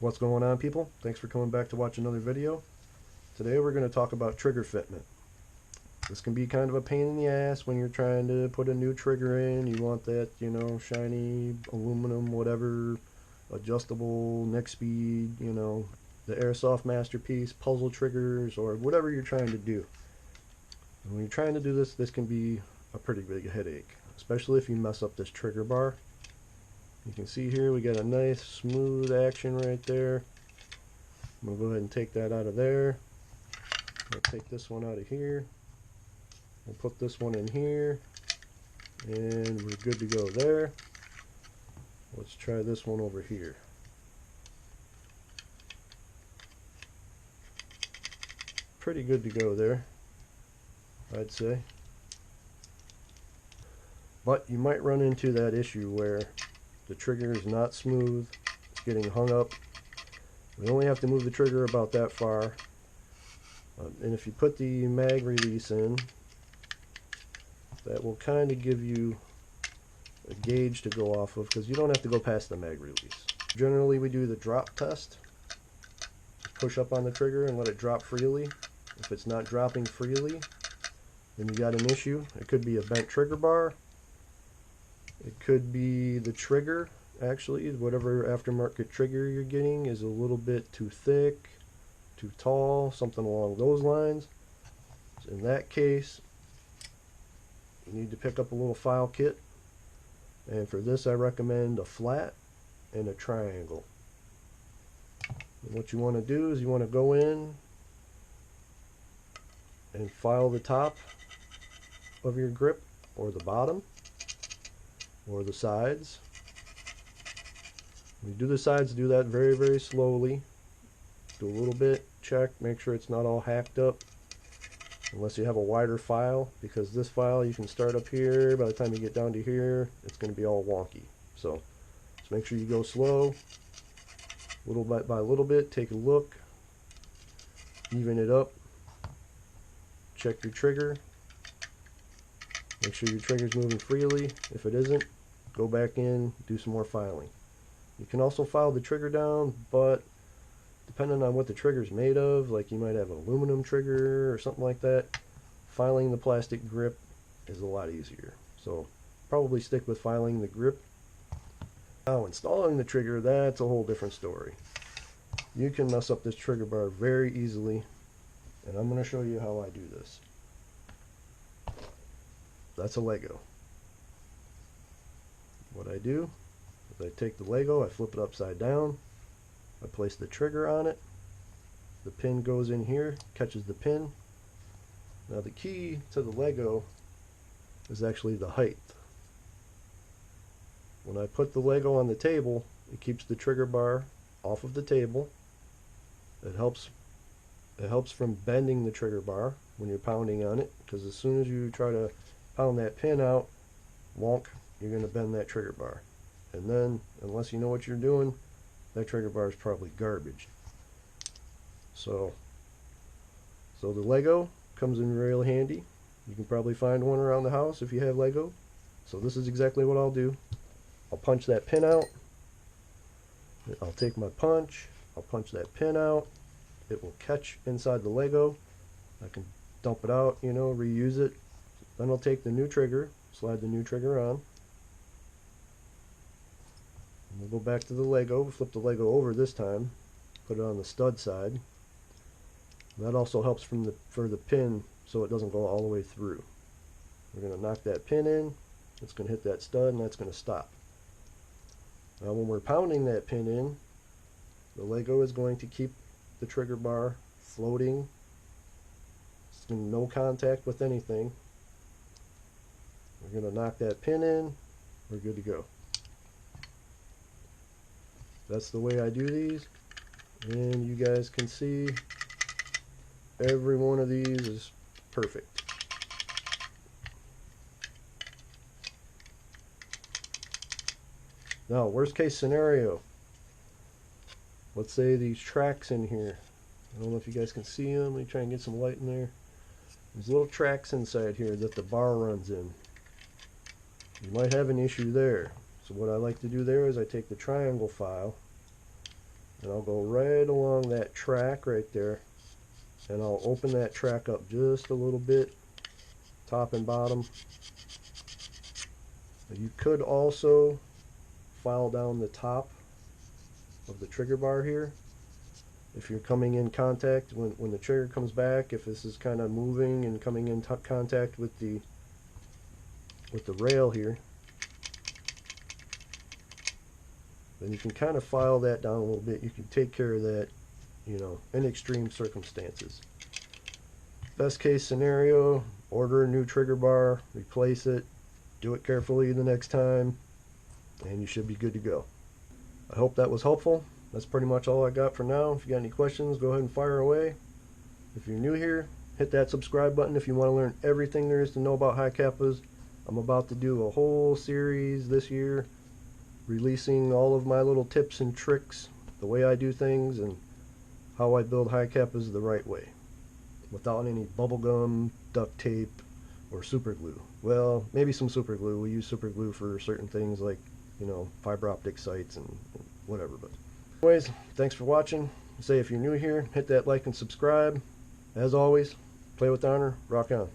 What's going on, people? Thanks for coming back to watch another video. Today we're going to talk about trigger fitment. This can be kind of a pain in the ass when you're trying to put a new trigger in. You want that, shiny aluminum, whatever, adjustable neck speed, the Airsoft Masterpiece, puzzle triggers, or whatever you're trying to do. And when you're trying to do this, this can be a pretty big headache, especially if you mess up this trigger bar. You can see here we got a nice smooth action right there. I'm going to go ahead and take that out of there. I'll take this one out of here. We'll put this one in here. And we're good to go there. Let's try this one over here. Pretty good to go there, I'd say. But you might run into that issue where the trigger is not smooth, it's getting hung up. We only have to move the trigger about that far. And if you put the mag release in, that will kind of give you a gauge to go off of, because you don't have to go past the mag release. Generally we do the drop test. Just push up on the trigger and let it drop freely. If it's not dropping freely, then you got an issue. It could be a bent trigger bar. It could be the trigger, actually. Whatever aftermarket trigger you're getting is a little bit too thick, too tall, something along those lines. So in that case, you need to pick up a little file kit. And for this, I recommend a flat and a triangle. And what you want to do is you want to go in and file the top of your grip, or the bottom, or the sides. When you do the sides, do that very, very slowly. Do a little bit, check, make sure it's not all hacked up. Unless you have a wider file, because this file you can start up here, by the time you get down to here, it's going to be all wonky. So just make sure you go slow, little bit by little bit, take a look, even it up, check your trigger, make sure your trigger's moving freely. If it isn't, go back in, do some more filing. You can also file the trigger down, but depending on what the trigger's made of, like you might have an aluminum trigger or something like that, filing the plastic grip is a lot easier. So probably stick with filing the grip. Now installing the trigger, that's a whole different story. You can mess up this trigger bar very easily, and I'm going to show you how I do this. That's a Lego. What I do is I take the Lego, I flip it upside down, I place the trigger on it, the pin goes in here, catches the pin. Now the key to the Lego is actually the height. When I put the Lego on the table, it keeps the trigger bar off of the table. It helps from bending the trigger bar when you're pounding on it, because as soon as you try to pound that pin out, wonk, you're going to bend that trigger bar. And then, unless you know what you're doing, that trigger bar is probably garbage. So the Lego comes in real handy. You can probably find one around the house if you have Lego. So this is exactly what I'll do. I'll punch that pin out. I'll take my punch. I'll punch that pin out. It will catch inside the Lego. I can dump it out, reuse it. Then I'll take the new trigger, slide the new trigger on. And we'll go back to the Lego, flip the Lego over this time, put it on the stud side. That also helps for the pin so it doesn't go all the way through. We're going to knock that pin in, it's going to hit that stud, and that's going to stop. Now when we're pounding that pin in, the Lego is going to keep the trigger bar floating. It's in no contact with anything. We're going to knock that pin in, we're good to go. That's the way I do these, and you guys can see every one of these is perfect. Now, worst case scenario, let's say these tracks in here, I don't know if you guys can see them, let me try and get some light in there. There's little tracks inside here that the bar runs in. You might have an issue there. So what I like to do there is I take the triangle file And I'll go right along that track right there, and I'll open that track up just a little bit, top and bottom. You could also file down the top of the trigger bar here. If you're coming in contact, when the trigger comes back, if this is kind of moving and coming in contact with the rail here, then you can kind of file that down a little bit. You can take care of that, you know, in extreme circumstances. Best case scenario, order a new trigger bar, replace it, do it carefully the next time, and you should be good to go. I hope that was helpful. That's pretty much all I got for now. If you got any questions, go ahead and fire away. If you're new here, hit that subscribe button if you want to learn everything there is to know about Hicapas. I'm about to do a whole series this year, releasing all of my little tips and tricks, the way I do things, and how I build Hicapas the right way, without any bubblegum, duct tape, or super glue. Well, maybe some super glue. We use super glue for certain things like, you know, fiber optic sites and whatever. But anyways, thanks for watching. Say if you're new here, hit that like and subscribe. As always, play with honor, rock on.